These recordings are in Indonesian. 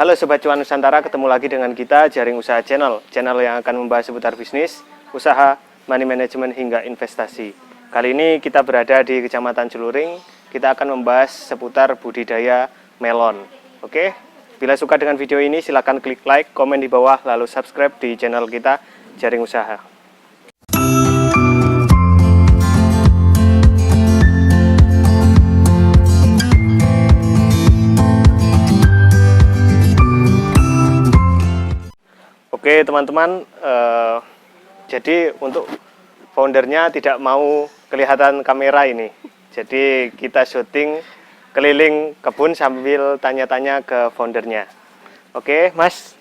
Halo Sobat Cuan Nusantara, ketemu lagi dengan kita Jaring Usaha Channel yang akan membahas seputar bisnis, usaha, money management hingga investasi. Kali ini kita berada di Kecamatan Celuring, kita akan membahas seputar budidaya melon. Oke, bila suka dengan video ini silahkan klik like, komen di bawah, lalu subscribe di channel kita Jaring Usaha. Oke teman-teman, jadi untuk foundernya tidak mau kelihatan kamera ini. Jadi kita syuting keliling kebun sambil tanya-tanya ke foundernya. Oke Mas,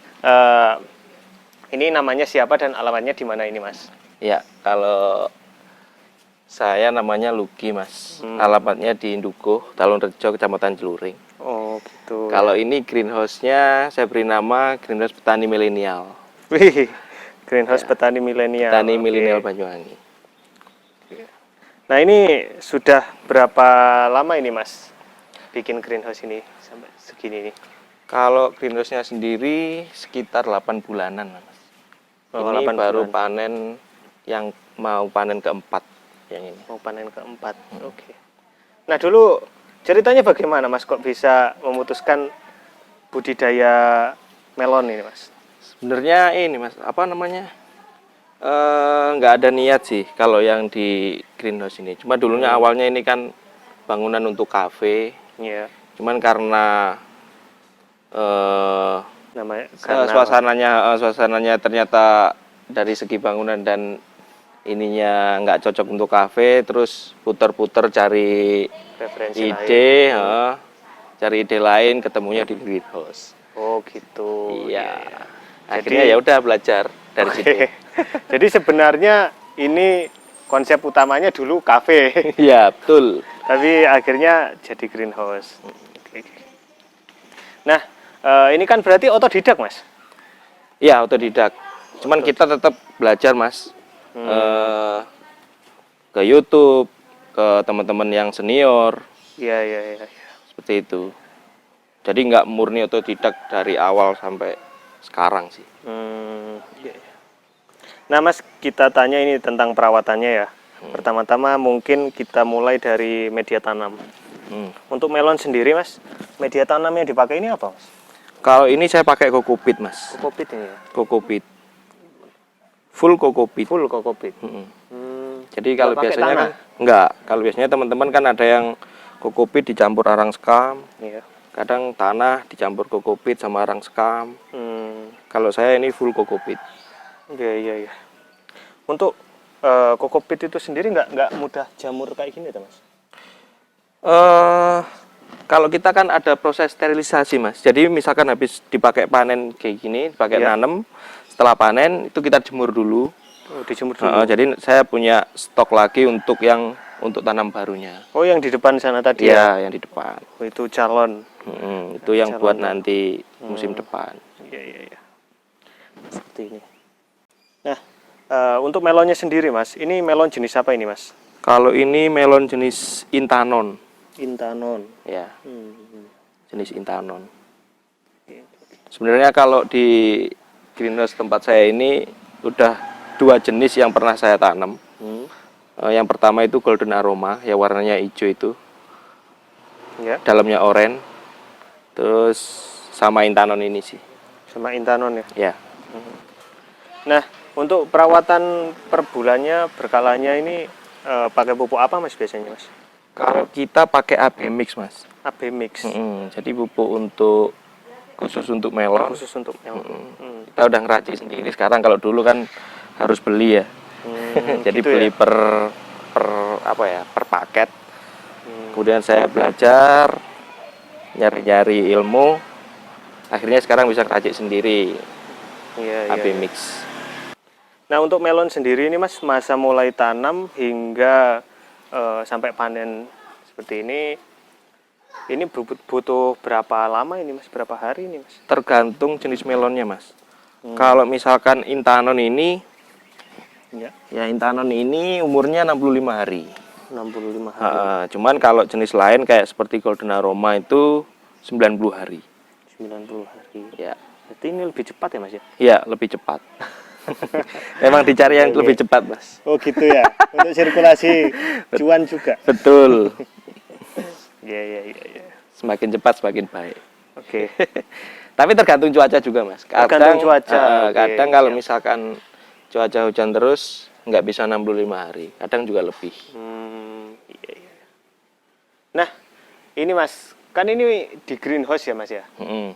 ini namanya siapa dan alamatnya di mana ini Mas? Ya, kalau saya namanya Luki Mas, alamatnya di Indukuh, Talunrejo, Kecamatan Celuring. Oh gitu. Kalau ini greenhouse-nya saya beri nama Greenhouse Petani Milenial. Wih, greenhouse petani milenial. Petani milenial Banyuwangi. Nah ini sudah berapa lama ini Mas bikin greenhouse ini sampai segini nih? Kalau greenhouse-nya sendiri sekitar 8 bulanan Mas. Oh, Ini 8 baru bulan. panen yang mau panen keempat yang ini. Mau panen keempat. Oke. Nah dulu ceritanya bagaimana Mas kok bisa memutuskan budidaya melon ini Mas? Sebenarnya ini Mas, apa namanya? Nggak ada niat sih kalau yang di greenhouse ini. Cuma dulunya awalnya ini kan bangunan untuk kafe. Iya. Cuman karena Namanya suasananya ternyata dari segi bangunan dan ininya nggak cocok untuk kafe, terus puter-puter cari referensi ide, lain. cari ide lain, ketemunya di greenhouse. Oh gitu. Iya. Jadi- Akhirnya ya udah belajar dari situ. Jadi sebenarnya ini konsep utamanya dulu kafe. Iya, betul. Tapi akhirnya jadi greenhouse. Oke. Nah, ini kan berarti otodidak, Mas? Iya, otodidak. Cuman kita tetap belajar, Mas. Ke YouTube, ke teman-teman yang senior, Iya. seperti itu. Jadi nggak murni otodidak dari awal sampai sekarang sih. Iya. Nah, Mas, kita tanya ini tentang perawatannya ya. Pertama-tama mungkin kita mulai dari media tanam. Untuk melon sendiri, Mas, media tanam yang dipakai ini apa, Mas? Kalau ini saya pakai kokopit, Mas. Kokopit ini ya? Kokopit. Full kokopit. Full kokopit. Jadi kalau Nggak pakai biasanya tanah? kan enggak. Kalau biasanya teman-teman kan ada yang kokopit dicampur arang sekam. Iya. Kadang tanah dicampur kokopit sama arang sekam. Kalau saya ini full kokopit. Iya. Untuk kokopit itu sendiri nggak mudah jamur kayak gini, Mas? Kalau kita kan ada proses sterilisasi, Mas. Jadi misalkan habis dipakai panen kayak gini, dipakai nanem, setelah panen itu kita jemur dulu. Oh, dijemur dulu. Jadi saya punya stok lagi untuk tanam barunya. Oh, yang di depan sana tadi Iya, yang di depan. Oh, itu calon. Itu yang buat nanti musim depan. Iya. Seperti ini. Nah, untuk melonnya sendiri, Mas, ini melon jenis apa ini, Mas? Kalau ini melon jenis Intanon. Intanon. Ya, jenis Intanon. Sebenarnya kalau di greenhouse tempat saya ini udah 2 jenis yang pernah saya tanam. Yang pertama itu Golden Aroma, ya warnanya hijau itu. Ya. Dalamnya oranye. Terus sama Intanon ini sih. Sama Intanon ya. Ya. Nah, untuk perawatan per bulannya berkalanya ini pakai pupuk apa, Mas, biasanya, Mas? Kalau kita pakai AB Mix, Mas. AB Mix. Jadi pupuk khusus untuk melon. Khusus untuk melon. Kita udah ngeracik sendiri. Sekarang kalau dulu kan harus beli ya. Jadi gitu beli ya? per paket. Kemudian saya belajar nyari-nyari ilmu. Akhirnya sekarang bisa ngeracik sendiri. Iya. AB Mix. Nah, untuk melon sendiri ini, Mas, masa mulai tanam hingga sampai panen seperti ini butuh berapa lama ini, Mas? Berapa hari ini, Mas? Tergantung jenis melonnya, Mas. Kalau misalkan Intanon ini, ya Intanon ini umurnya 65 hari. 65 hari. Cuman kalau jenis lain kayak seperti Golden Aroma itu 90 hari. 90 hari. Ya. Berarti ini lebih cepat ya Mas ya? Iya, lebih cepat. Memang dicari yang lebih cepat, Mas. Oh gitu ya. Untuk sirkulasi cuan juga. Betul. Iya iya iya iya. Semakin cepat semakin baik. Oke. Tapi tergantung cuaca juga, Mas. Tergantung cuaca. Oke, Kadang kalau siap. misalkan cuaca hujan terus nggak bisa 65 hari. Kadang juga lebih. Iya iya. Nah, ini Mas, kan ini di greenhouse ya Mas ya? Mm-mm.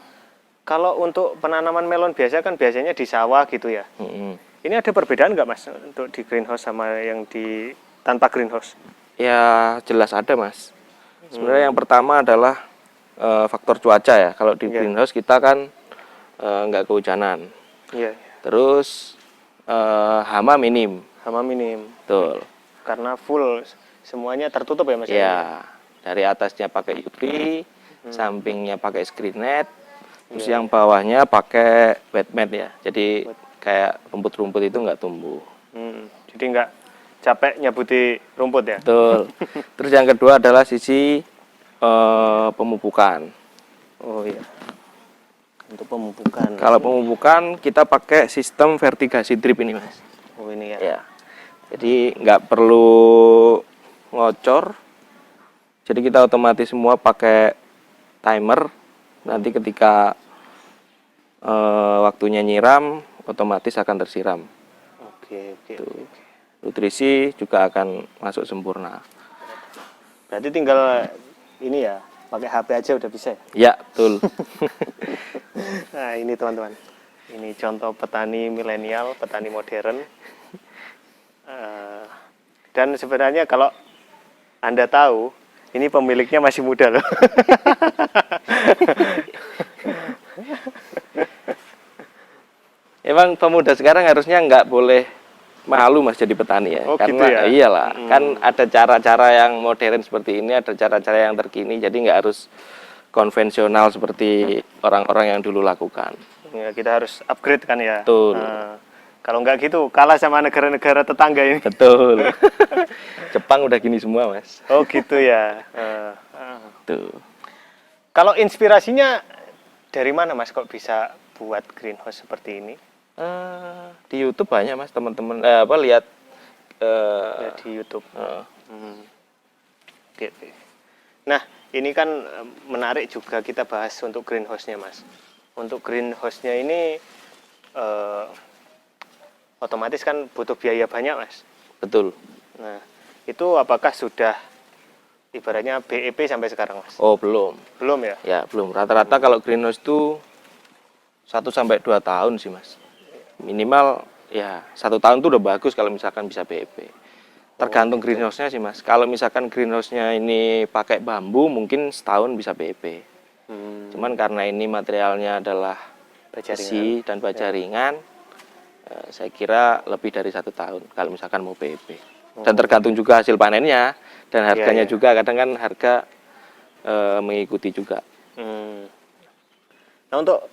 Kalau untuk penanaman melon biasa kan biasanya di sawah gitu ya. Mm-mm. Ini ada perbedaan nggak Mas untuk di greenhouse sama yang di tanpa greenhouse? Ya jelas ada, Mas. Sebenarnya yang pertama adalah faktor cuaca ya. Kalau di Iya. greenhouse kita kan nggak kehujanan. Iya. Terus hama minim. Hama minim. Betul. Karena full semuanya tertutup ya Mas? Ya, dari atasnya pakai UV, sampingnya pakai screen net, terus yang bawahnya pakai wet mat ya. Jadi kayak rumput-rumput itu nggak tumbuh. Jadi nggak capek nyabuti rumput ya? Betul. Terus yang kedua adalah sisi pemupukan. Oh iya. Untuk pemupukan. Kalau pemupukan kita pakai sistem vertigasi drip ini, Mas. Oh ini ya. Ya. Jadi nggak perlu ngocor. Jadi kita otomatis semua pakai timer. Nanti ketika waktunya nyiram, otomatis akan tersiram. Oke oke. Tuh. Nutrisi juga akan masuk sempurna. Berarti tinggal ini ya, pakai HP aja udah bisa ya? Ya, betul. Nah ini teman-teman, ini contoh petani milenial, petani modern. Dan sebenarnya kalau Anda tahu, ini pemiliknya masih muda loh. Emang pemuda sekarang harusnya nggak boleh malu Mas jadi petani ya. Oh, Karena gitu ya? iyalah, kan ada cara-cara yang modern seperti ini, ada cara-cara yang terkini, jadi nggak harus konvensional seperti orang-orang yang dulu lakukan. Ya, kita harus upgrade kan ya. Betul. Kalau nggak gitu, kalah sama negara-negara tetangga ini. Betul. Jepang udah gini semua, Mas. Oh gitu ya. Tuh. Kalau inspirasinya dari mana Mas kok bisa buat greenhouse seperti ini? Di YouTube banyak Mas teman-teman lihat Ya, di YouTube. Gitu. Nah, ini kan menarik juga kita bahas untuk greenhouse-nya Mas. Untuk greenhouse-nya ini otomatis kan butuh biaya banyak Mas. Betul. Nah, itu apakah sudah ibaratnya BEP sampai sekarang Mas? Oh, belum. Belum ya? Ya, belum. Rata-rata kalau greenhouse itu 1-2 tahun sih Mas. Minimal ya 1 tahun itu udah bagus kalau misalkan bisa BEP. Tergantung greenhouse-nya sih Mas. Kalau misalkan greenhouse-nya ini pakai bambu mungkin setahun bisa BEP. Cuman karena ini materialnya adalah besi dan baja ringan, saya kira lebih dari 1 tahun kalau misalkan mau BEP. Dan tergantung juga hasil panennya dan harganya juga. Kadang kan harga mengikuti juga. Nah untuk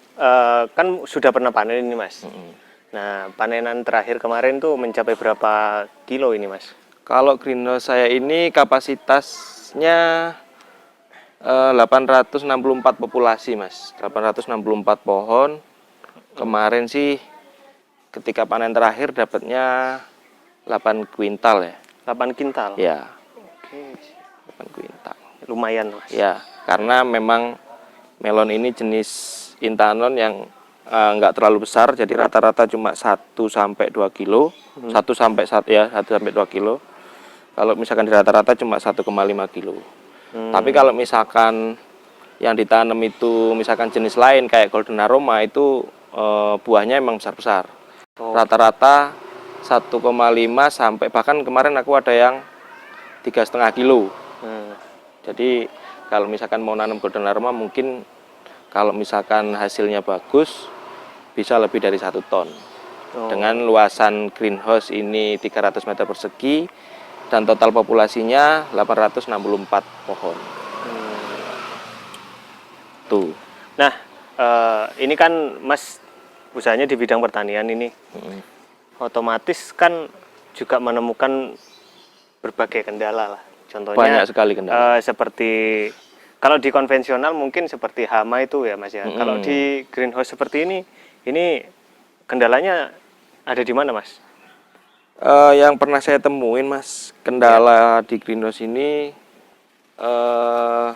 kan sudah pernah panen ini Mas. Nah panenan terakhir kemarin tuh mencapai berapa kilo ini Mas? Kalau greenhouse saya ini kapasitasnya 864 populasi Mas. 864 pohon. Kemarin sih ketika panen terakhir dapatnya 8 kuintal ya. 8 kintal? Ya. Oke. 8 kuintal. Lumayan Mas. Ya, karena memang melon ini jenis intanon yang nggak terlalu besar, jadi rata-rata cuma 1-2 kilo, 1 sampai 2 kilo. Kalau misalkan di rata-rata cuma 1,5 kilo. Tapi kalau misalkan yang ditanam itu misalkan jenis lain kayak golden aroma itu buahnya emang besar-besar. Rata-rata 1,5 sampai bahkan kemarin aku ada yang 3,5 kilo. Jadi kalau misalkan mau nanam golden aroma mungkin kalau misalkan hasilnya bagus bisa lebih dari 1 ton. Dengan luasan greenhouse ini 300 meter persegi dan total populasinya 864 pohon. Tuh. Nah ini kan Mas usahanya di bidang pertanian ini. Otomatis kan juga menemukan berbagai kendala lah. Contohnya Banyak sekali kendala. Seperti Kalau di konvensional mungkin seperti hama itu ya Mas ya. Kalau di greenhouse seperti ini kendalanya ada di mana Mas? Yang pernah saya temuin Mas, kendala di greenhouse ini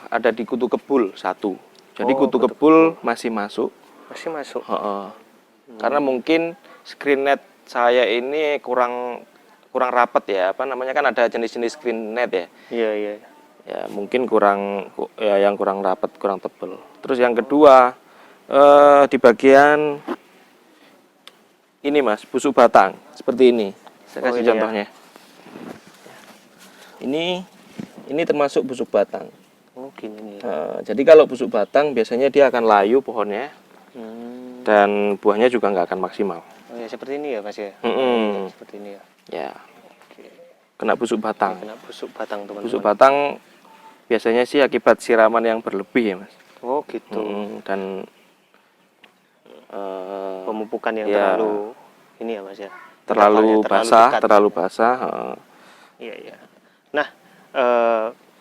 ada di kutu kebul satu. Jadi kutu kebul masih masuk. Masih masuk. Karena mungkin screen net saya ini kurang rapat ya. Apa namanya, kan ada jenis-jenis screen net ya. Iya. Ya mungkin yang kurang rapat, kurang tebal. Terus yang kedua di bagian ini Mas, busuk batang seperti ini. Saya kasih contohnya. Ya. Ini termasuk busuk batang. Oh gini. Jadi kalau busuk batang biasanya dia akan layu pohonnya, dan buahnya juga nggak akan maksimal. Oh ya seperti ini ya Mas ya. Seperti ini ya. Ya. Kena busuk batang. Kena busuk batang teman-teman. Busuk batang biasanya sih akibat siraman yang berlebih ya Mas. Oh gitu. Dan pemupukan yang terlalu ini ya Mas ya. Terlalu basah. Iya. Nah,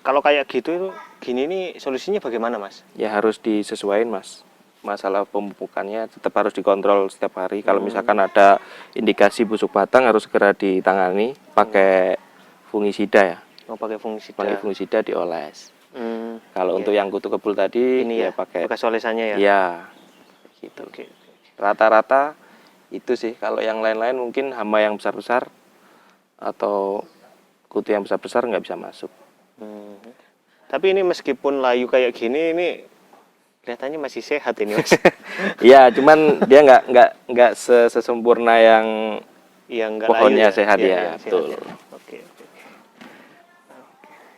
kalau kayak gitu gini nih solusinya bagaimana Mas? Ya harus disesuaikan Mas. Masalah pemupukannya tetap harus dikontrol setiap hari. Kalau misalkan ada indikasi busuk batang harus segera ditangani pakai fungisida ya. Oh pakai fungisida. Pakai fungisida dioles. Kalau untuk yang kutu kebul tadi ini ya pakai bekas olesannya ya. Iya. Gitu. Rata-rata itu sih. Kalau yang lain-lain mungkin hama yang besar-besar atau kutu yang besar-besar nggak bisa masuk. Tapi ini meskipun layu kayak gini ini kelihatannya masih sehat ini Mas. Iya, cuman dia nggak sesempurna yang pohonnya layu, sehat ya. Betul. Oke.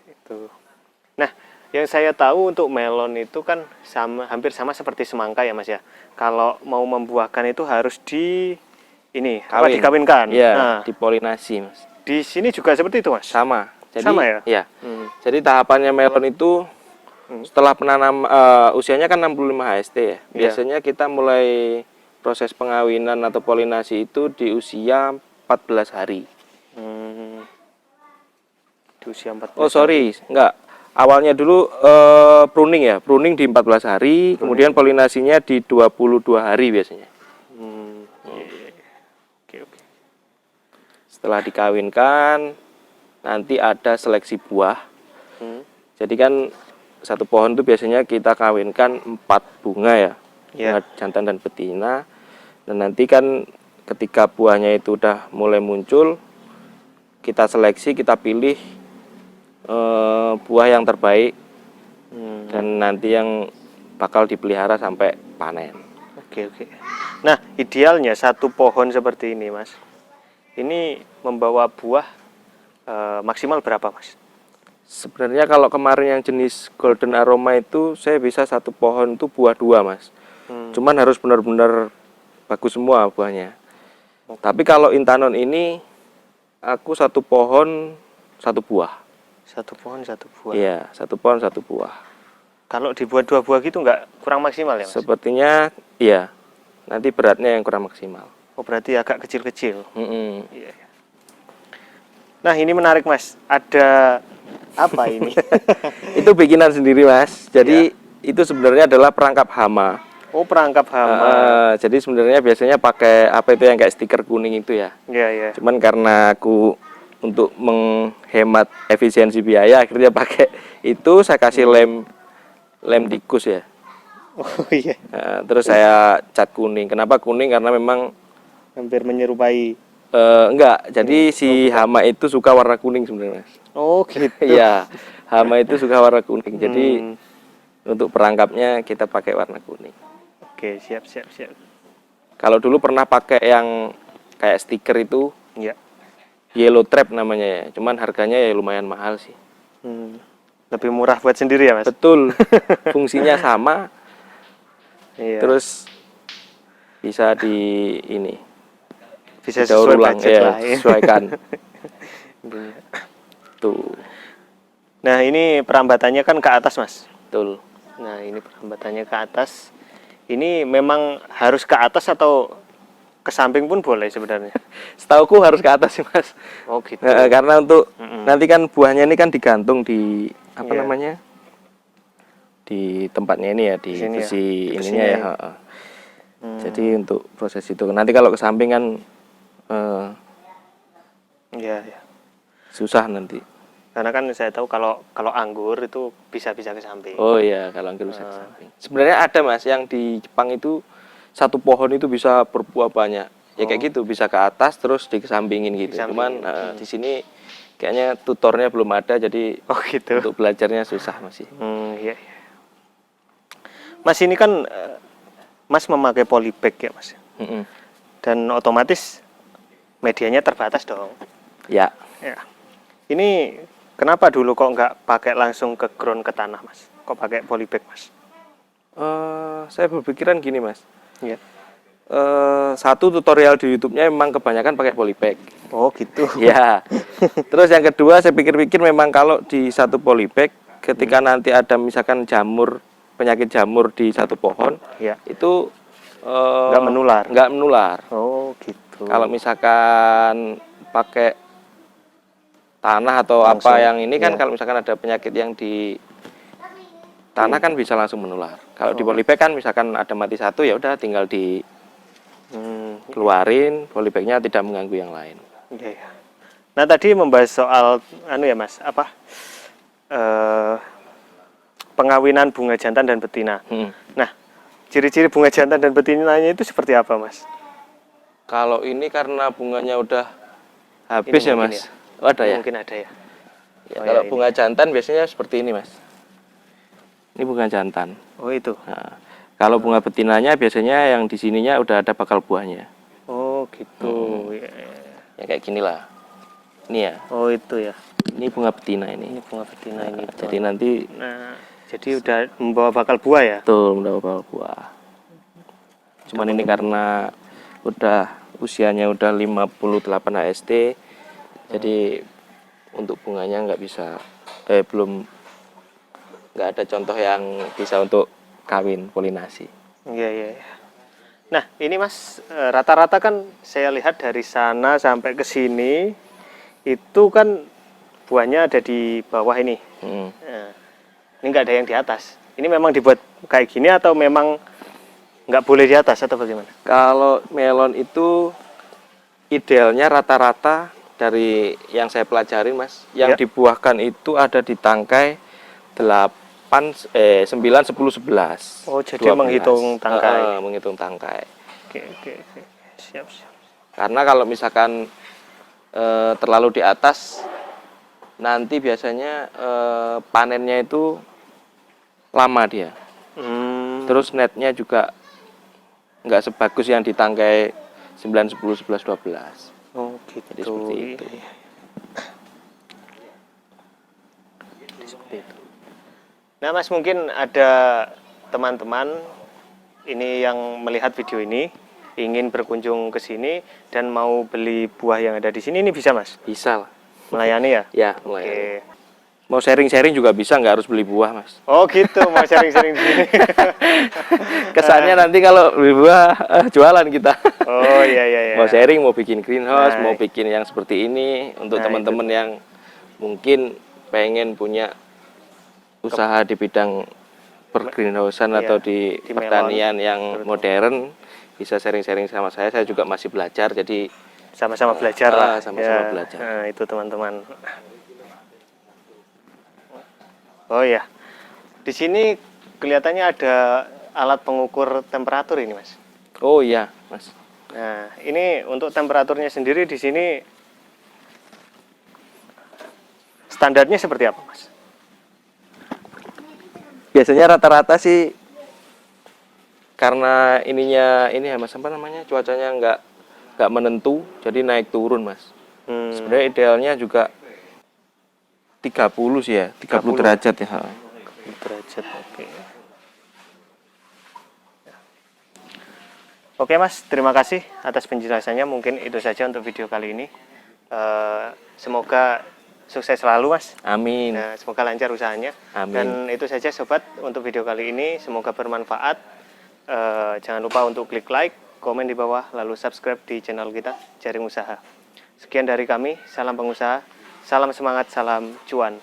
Itu. Nah, yang saya tahu untuk melon itu kan hampir sama seperti semangka ya Mas ya. Kalau mau membuahkan itu harus dikawinkan. Iya, dipolinasi Mas. Di sini juga seperti itu Mas. Sama. Jadi, sama ya? Iya. Jadi tahapannya melon itu setelah penanam usianya kan 65 HST ya. Biasanya kita mulai proses pengawinan atau polinasi itu di usia 14 hari. Di usia 14 Oh sorry, enggak. Awalnya dulu pruning ya. Pruning di 14 hari, kemudian polinasinya di 22 hari biasanya. Oke. Setelah dikawinkan, nanti ada seleksi buah. Jadi kan satu pohon itu biasanya kita kawinkan 4 bunga ya, bunga jantan dan betina. Dan nanti kan ketika buahnya itu udah mulai muncul, kita seleksi, kita pilih buah yang terbaik, dan nanti yang bakal dipelihara sampai panen. Oke. Nah idealnya satu pohon seperti ini Mas, ini membawa buah maksimal berapa Mas? Sebenarnya kalau kemarin yang jenis golden aroma itu saya bisa satu pohon itu buah 2 Mas. Cuman harus benar-benar bagus semua buahnya. Tapi kalau intanon ini aku satu pohon 1 buah. Satu pohon 1 buah. Iya, satu pohon 1 buah. Kalau dibuat 2 buah gitu nggak kurang maksimal ya Mas? Sepertinya iya. Nanti beratnya yang kurang maksimal. Oh berarti agak kecil-kecil. Iya. Nah ini menarik Mas. Ada apa ini? Itu bikinan sendiri Mas. Jadi itu sebenarnya adalah perangkap hama. Oh perangkap hama. Jadi sebenarnya biasanya pakai apa itu yang kayak stiker kuning itu ya. Iya. Cuman karena aku untuk menghemat efisiensi biaya akhirnya pakai itu, saya kasih lem tikus ya. Oh iya. Terus saya cat kuning. Kenapa kuning? Karena memang hampir menyerupai. Enggak. Jadi si hama itu suka warna kuning sebenarnya. Oh gitu. Iya. Hama itu suka warna kuning. Jadi untuk perangkapnya kita pakai warna kuning. Oke, siap. Kalau dulu pernah pakai yang kayak stiker itu, yellow trap namanya ya. Cuman harganya ya lumayan mahal sih. Lebih murah buat sendiri ya Mas? Betul. Fungsinya sama. Iya. Terus bisa bisa sesuai budget lah ya. Sesuaikan. Tuh. Nah ini perambatannya kan ke atas Mas. Betul. Nah ini perambatannya ke atas. Ini memang harus ke atas atau ke samping pun boleh sebenarnya? Setauku harus ke atas sih Mas. Oh gitu. Karena untuk nanti kan buahnya ini kan digantung di namanya? di tempatnya ini ya, di sini ya, besi di ininya besinya ya. ini. Heeh. Jadi untuk proses itu nanti kalau ke samping kan Iya, ya. susah nanti. Karena kan saya tahu kalau anggur itu bisa ke samping. Oh iya, kalau anggur bisa ke samping. Sebenarnya ada Mas yang di Jepang itu satu pohon itu bisa berbuah banyak. Ya kayak gitu, bisa ke atas terus dikesampingin gitu. Cuman di sini kayaknya tutornya belum ada, jadi gitu. untuk belajarnya susah masih. Iya, iya. Mas ini kan Mas memakai polybag ya Mas. Dan otomatis medianya terbatas dong. Ya. Ya. Ini kenapa dulu kok nggak pakai langsung ke ground ke tanah Mas? Kok pakai polybag Mas? Saya berpikiran gini Mas. Iya. Satu, tutorial di YouTube-nya memang kebanyakan pakai polybag. Oh gitu. Ya. Terus yang kedua, saya pikir-pikir memang kalau di satu polybag, ketika nanti ada misalkan penyakit jamur di satu pohon, Ya. itu Nggak menular. Nggak menular. Oh gitu. Kalau misalkan pakai tanah atau Langsung, apa yang ini kan, iya. kalau misalkan ada penyakit yang di tanah kan bisa langsung menular. Kalau di polybag kan misalkan ada mati satu, ya udah tinggal di keluarin, polybagnya tidak mengganggu yang lain. Iya, iya. Nah tadi membahas soal ya Mas, apa pengawinan bunga jantan dan betina. Nah, ciri-ciri bunga jantan dan betinanya itu seperti apa Mas? Kalau ini karena bunganya udah habis Ini ya mungkin Mas. ya? Oh, ada ya? Mungkin ada ya. Ya, kalau ya, bunga jantan biasanya seperti ini Mas. Ini bunga jantan. Oh itu. Nah, kalau bunga betinanya biasanya yang di sininya udah ada bakal buahnya. Oh gitu. Ya kayak gini lah. Ini ya. Oh itu ya. Ini bunga betina ini. Ini bunga betina ini. Jadi nanti. Nah, jadi udah membawa bakal buah ya? Betul, membawa bakal buah. Cuman ini karena udah usianya udah 58 HST, jadi untuk bunganya nggak bisa, nggak ada contoh yang bisa untuk kawin polinasi. Iya, iya, iya. Nah, ini Mas, rata-rata kan saya lihat dari sana sampai ke sini, itu kan buahnya ada di bawah ini. Nah, ini nggak ada yang di atas. Ini memang dibuat kayak gini atau memang nggak boleh di atas atau bagaimana? Kalau melon itu idealnya rata-rata dari yang saya pelajari Mas, yang dibuahkan itu ada di tangkai 9, 10, 11. Oh, jadi 12. Menghitung tangkai. Menghitung tangkai. Oke. Siap. Karena kalau misalkan terlalu di atas, nanti biasanya panennya itu lama dia. Terus netnya juga nggak sebagus yang di tangkai 9, 10, 11, 12. Oh gitu. Jadi seperti itu. Seperti itu. Nah Mas, mungkin ada teman-teman ini yang melihat video ini ingin berkunjung ke sini dan mau beli buah yang ada di sini, ini bisa Mas? Bisa lah. Melayani ya? Ya, melayani. Mau sharing-sharing juga bisa, nggak harus beli buah Mas. Oh gitu, mau sharing-sharing di sini. Kesannya nanti kalau beli buah jualan kita. Oh iya. Mau sharing, mau bikin greenhouse, mau bikin yang seperti ini untuk teman-teman yang mungkin pengen punya usaha di bidang pergreenhousean atau di pertanian yang modern, bisa sharing-sharing sama saya. Saya juga masih belajar, jadi sama-sama belajar lah. Sama-sama belajar. Nah, itu teman-teman. Oh ya, di sini kelihatannya ada alat pengukur temperatur ini Mas. Oh iya Mas. Nah, ini untuk temperaturnya sendiri di sini standarnya seperti apa Mas? Biasanya rata-rata sih karena ininya ini ya Mas, apa namanya, cuacanya nggak menentu, jadi naik turun Mas. Sebenarnya idealnya juga 30 sih ya, 30 derajat ya. 30 derajat, oke. Oke Mas, terima kasih atas penjelasannya. Mungkin itu saja untuk video kali ini. Semoga sukses selalu Mas. Amin. Nah, semoga lancar usahanya. Amin. Dan itu saja sobat untuk video kali ini. Semoga bermanfaat. Jangan lupa untuk klik like, komen di bawah, lalu subscribe di channel kita Jaring Usaha. Sekian dari kami, salam pengusaha, salam semangat, salam cuan.